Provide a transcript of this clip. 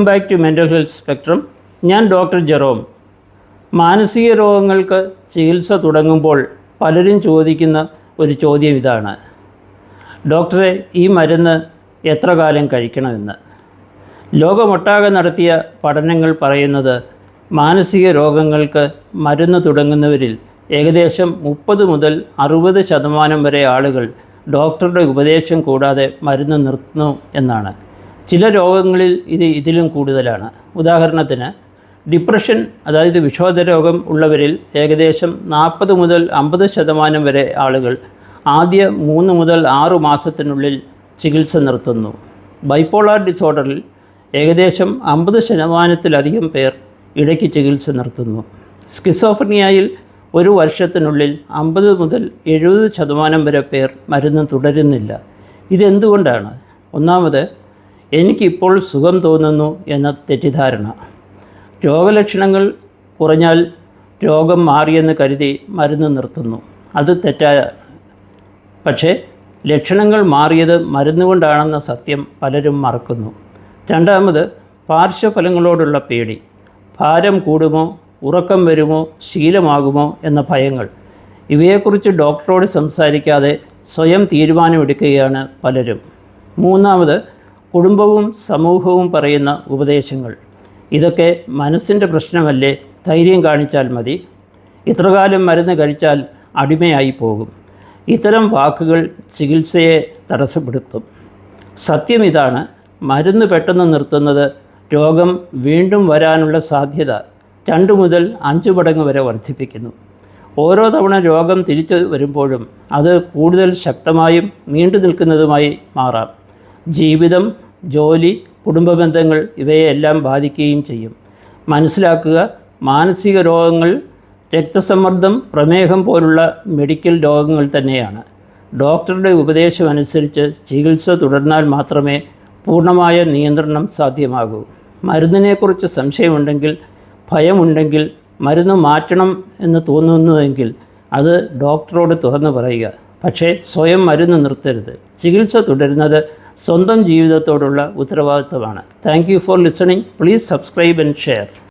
Welcome back to mental health spectrum. ഞാൻ doctor Jerome. മാനസിക രോഗങ്ങൾക്ക് ചികിത്സ തുടങ്ങുമ്പോൾ പലരും ചോദിക്കുന്ന ഒരു ചോദ്യം ഇതാണ്: ഡോക്ടറെ, ഈ മരുന്ന് എത്ര കാലം കഴിക്കണമെന്ന്. ലോകമൊട്ടാകെ നടത്തിയ പഠനങ്ങൾ പറയുന്നത് മാനസിക രോഗങ്ങൾക്ക് മരുന്ന് തുടങ്ങുന്നവരിൽ ഏകദേശം 30 മുതൽ 60% വരെ ആളുകൾ ഡോക്ടറുടെ ഉപദേശം കൂടാതെ മരുന്ന് നിർത്തുന്നു എന്നാണ്. ചില രോഗങ്ങളിൽ ഇതിലും കൂടുതലാണ്. ഉദാഹരണത്തിന് ഡിപ്രഷൻ, അതായത് വിഷാദ രോഗം ഉള്ളവരിൽ ഏകദേശം 40 മുതൽ 50% വരെ ആളുകൾ ആദ്യ 3 മുതൽ 6 മാസത്തിനുള്ളിൽ ചികിത്സ നിർത്തുന്നു. ബൈപ്പോളാർ ഡിസോർഡറിൽ ഏകദേശം 50%-ലധികം പേർ ഇടയ്ക്ക് ചികിത്സ നിർത്തുന്നു. സ്കിസോഫ്രീനിയയിൽ 1 വർഷത്തിനുള്ളിൽ 50 മുതൽ 70% വരെ പേർ മരുന്ന് തുടരുന്നില്ല. ഇതെന്തുകൊണ്ടാണ്? ഒന്നാമത്, എനിക്കിപ്പോൾ സുഖം തോന്നുന്നു എന്ന തെറ്റിദ്ധാരണ. രോഗലക്ഷണങ്ങൾ കുറഞ്ഞാൽ രോഗം മാറിയെന്ന് കരുതി മരുന്ന് നിർത്തുന്നു. അത് തെറ്റായ. പക്ഷേ ലക്ഷണങ്ങൾ മാറിയത് മരുന്നുകൊണ്ടാണെന്ന സത്യം പലരും മറക്കുന്നു. രണ്ടാമത്, പാർശ്വഫലങ്ങളോടുള്ള പേടി. ഭാരം കൂടുമോ, ഉറക്കം വരുമോ, ശീലമാകുമോ എന്ന ഭയങ്ങൾ. ഇവയെക്കുറിച്ച് ഡോക്ടറോട് സംസാരിക്കാതെ സ്വയം തീരുമാനമെടുക്കുകയാണ് പലരും. മൂന്നാമത്, കുടുംബവും സമൂഹവും പറയുന്ന ഉപദേശങ്ങൾ. ഇതൊക്കെ മനസ്സിൻ്റെ പ്രശ്നമല്ലേ, ധൈര്യം കാണിച്ചാൽ മതി, ഇത്രകാലം മരുന്ന് കഴിച്ചാൽ അടിമയായി പോകും. ഇത്തരം വാക്കുകൾ ചികിത്സയെ തടസ്സപ്പെടുത്തും. സത്യം ഇതാണ്: മരുന്ന് പെട്ടെന്ന് നിർത്തുന്നത് രോഗം വീണ്ടും വരാനുള്ള സാധ്യത 2 മുതൽ 5 മടങ്ങ് വരെ വർദ്ധിപ്പിക്കുന്നു. ഓരോ തവണ രോഗം തിരിച്ചു വരുമ്പോഴും അത് കൂടുതൽ ശക്തമായും നീണ്ടു നിൽക്കുന്നതുമായി മാറാം. ജീവിതം, ജോലി, കുടുംബ ബന്ധങ്ങൾ ഇവയെല്ലാം ബാധിക്കുകയും ചെയ്യും. മനസ്സിലാക്കുക, മാനസിക രോഗങ്ങൾ രക്തസമ്മർദ്ദം, പ്രമേഹം പോലുള്ള മെഡിക്കൽ രോഗങ്ങൾ തന്നെയാണ്. ഡോക്ടറുടെ ഉപദേശമനുസരിച്ച് ചികിത്സ തുടർന്നാൽ മാത്രമേ പൂർണ്ണമായ നിയന്ത്രണം സാധ്യമാകൂ. മരുന്നിനെക്കുറിച്ച് സംശയമുണ്ടെങ്കിൽ, ഭയമുണ്ടെങ്കിൽ, മരുന്ന് മാറ്റണം എന്ന് തോന്നുന്നുവെങ്കിൽ അത് ഡോക്ടറോട് തുറന്നു പറയുക. പക്ഷേ സ്വയം മരുന്ന് നിർത്തരുത്. ചികിത്സ തുടരുന്നത് സ്വന്തം ജീവിതത്തോടുള്ള ഉത്തരവാദിത്തമാണ്. Thank you for listening. Please subscribe and share.